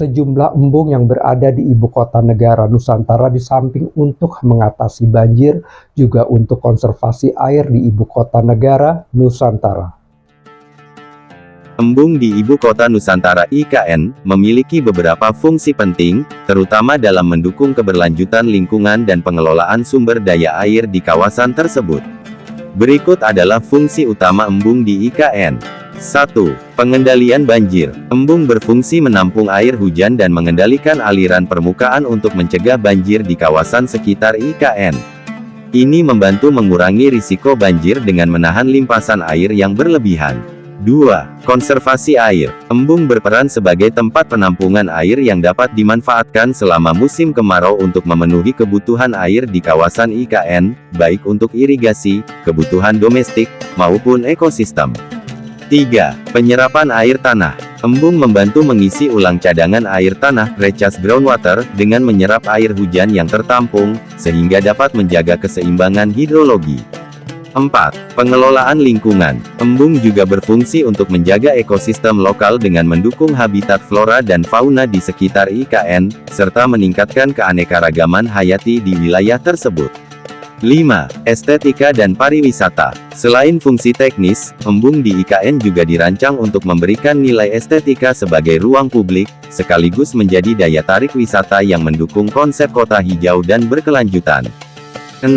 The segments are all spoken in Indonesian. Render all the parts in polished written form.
Sejumlah embung yang berada di ibu kota negara Nusantara di samping untuk mengatasi banjir, juga untuk konservasi air di ibu kota negara Nusantara. Embung di Ibu Kota Nusantara (IKN) memiliki beberapa fungsi penting, terutama dalam mendukung keberlanjutan lingkungan dan pengelolaan sumber daya air di kawasan tersebut. Berikut adalah fungsi utama embung di IKN. 1. Pengendalian banjir. Embung berfungsi menampung air hujan dan mengendalikan aliran permukaan untuk mencegah banjir di kawasan sekitar IKN. Ini membantu mengurangi risiko banjir dengan menahan limpasan air yang berlebihan. 2. Konservasi air. Embung berperan sebagai tempat penampungan air yang dapat dimanfaatkan selama musim kemarau untuk memenuhi kebutuhan air di kawasan IKN, baik untuk irigasi, kebutuhan domestik, maupun ekosistem. 3. Penyerapan air tanah. Embung membantu mengisi ulang cadangan air tanah, recharge groundwater, dengan menyerap air hujan yang tertampung, sehingga dapat menjaga keseimbangan hidrologi. 4. Pengelolaan lingkungan. Embung juga berfungsi untuk menjaga ekosistem lokal dengan mendukung habitat flora dan fauna di sekitar IKN, serta meningkatkan keanekaragaman hayati di wilayah tersebut. 5. Estetika dan pariwisata. Selain fungsi teknis, embung di IKN juga dirancang untuk memberikan nilai estetika sebagai ruang publik, sekaligus menjadi daya tarik wisata yang mendukung konsep kota hijau dan berkelanjutan. 6.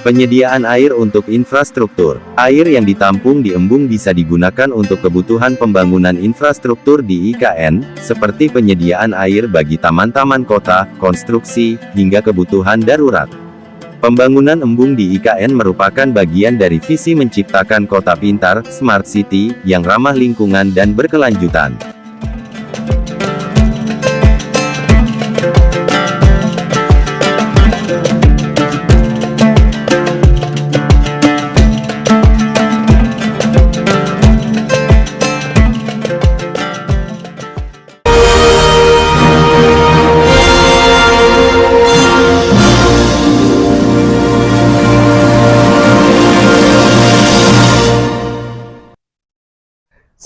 Penyediaan air untuk infrastruktur. Air yang ditampung di embung bisa digunakan untuk kebutuhan pembangunan infrastruktur di IKN, seperti penyediaan air bagi taman-taman kota, konstruksi, hingga kebutuhan darurat. Pembangunan embung di IKN merupakan bagian dari visi menciptakan kota pintar, smart city, yang ramah lingkungan dan berkelanjutan.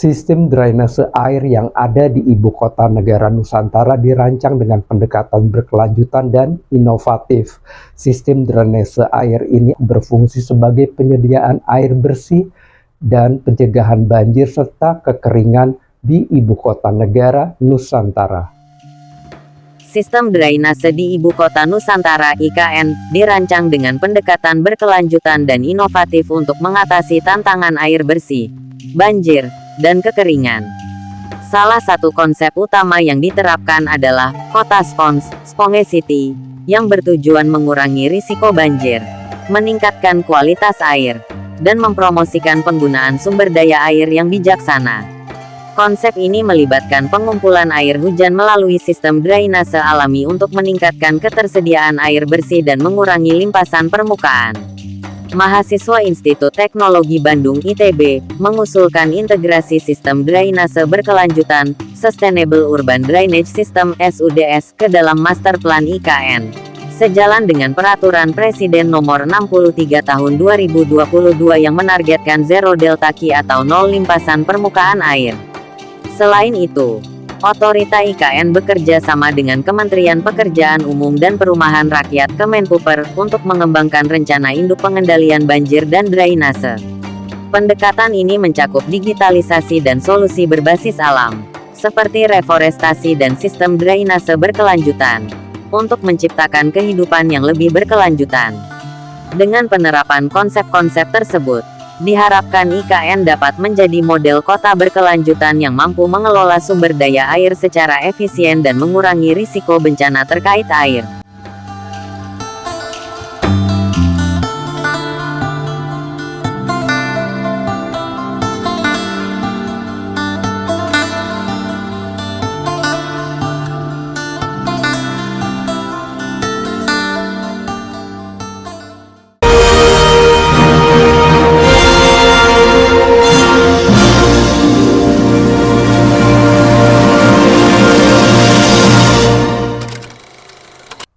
Sistem drainase air yang ada di ibu kota negara Nusantara dirancang dengan pendekatan berkelanjutan dan inovatif. Sistem drainase air ini berfungsi sebagai penyediaan air bersih dan pencegahan banjir serta kekeringan di ibu kota negara Nusantara. Sistem drainase di Ibu Kota Nusantara (IKN) dirancang dengan pendekatan berkelanjutan dan inovatif untuk mengatasi tantangan air bersih, banjir, dan kekeringan. Salah satu konsep utama yang diterapkan adalah Kota Spons, Spongecity, yang bertujuan mengurangi risiko banjir, meningkatkan kualitas air, dan mempromosikan penggunaan sumber daya air yang bijaksana. Konsep ini melibatkan pengumpulan air hujan melalui sistem drainase alami untuk meningkatkan ketersediaan air bersih dan mengurangi limpasan permukaan. Mahasiswa Institut Teknologi Bandung (ITB) mengusulkan integrasi sistem drainase berkelanjutan, Sustainable Urban Drainage System (SUDS) ke dalam Master Plan IKN. Sejalan dengan Peraturan Presiden Nomor 63 Tahun 2022 yang menargetkan zero delta Q atau nol limpasan permukaan air. Selain itu, Otorita IKN bekerja sama dengan Kementerian Pekerjaan Umum dan Perumahan Rakyat Kemenpuper untuk mengembangkan rencana induk pengendalian banjir dan drainase. Pendekatan ini mencakup digitalisasi dan solusi berbasis alam, seperti reforestasi dan sistem drainase berkelanjutan, untuk menciptakan kehidupan yang lebih berkelanjutan. Dengan penerapan konsep-konsep tersebut, diharapkan IKN dapat menjadi model kota berkelanjutan yang mampu mengelola sumber daya air secara efisien dan mengurangi risiko bencana terkait air.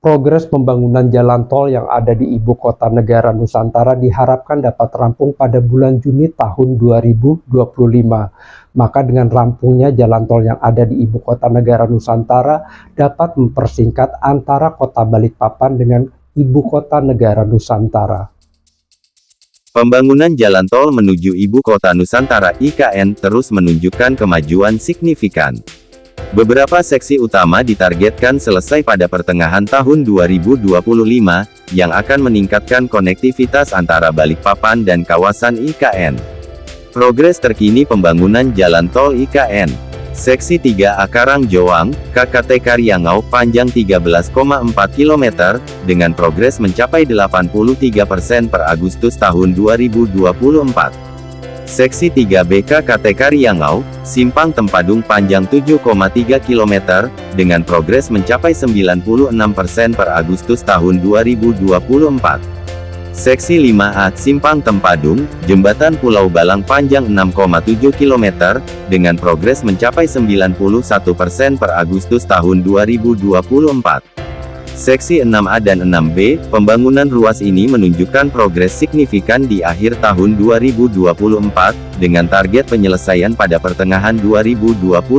Progres pembangunan jalan tol yang ada di ibu kota negara Nusantara diharapkan dapat rampung pada bulan Juni tahun 2025. Maka dengan rampungnya jalan tol yang ada di ibu kota negara Nusantara dapat mempersingkat antara kota Balikpapan dengan ibu kota negara Nusantara. Pembangunan jalan tol menuju ibu kota Nusantara (IKN) terus menunjukkan kemajuan signifikan. Beberapa seksi utama ditargetkan selesai pada pertengahan tahun 2025, yang akan meningkatkan konektivitas antara Balikpapan dan kawasan IKN. Progres terkini pembangunan jalan tol IKN. Seksi 3A Karangjoang, KKT Karyangau panjang 13,4 km, dengan progres mencapai 83% per Agustus tahun 2024. Seksi 3B KKT Karyangau, Simpang Tempadung panjang 7,3 km, dengan progres mencapai 96% per Agustus tahun 2024. Seksi 5A Simpang Tempadung, Jembatan Pulau Balang panjang 6,7 km, dengan progres mencapai 91% per Agustus tahun 2024. Seksi 6A dan 6B, pembangunan ruas ini menunjukkan progres signifikan di akhir tahun 2024, dengan target penyelesaian pada pertengahan 2025.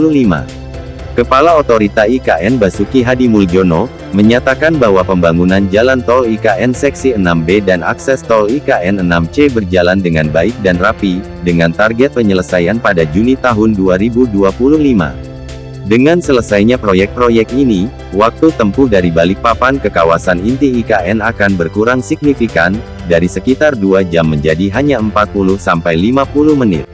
Kepala Otorita IKN Basuki Hadi Muljono, menyatakan bahwa pembangunan jalan tol IKN Seksi 6B dan akses tol IKN 6C berjalan dengan baik dan rapi, dengan target penyelesaian pada Juni tahun 2025. Dengan selesainya proyek-proyek ini, waktu tempuh dari Balikpapan ke kawasan inti IKN akan berkurang signifikan, dari sekitar 2 jam menjadi hanya 40-50 menit.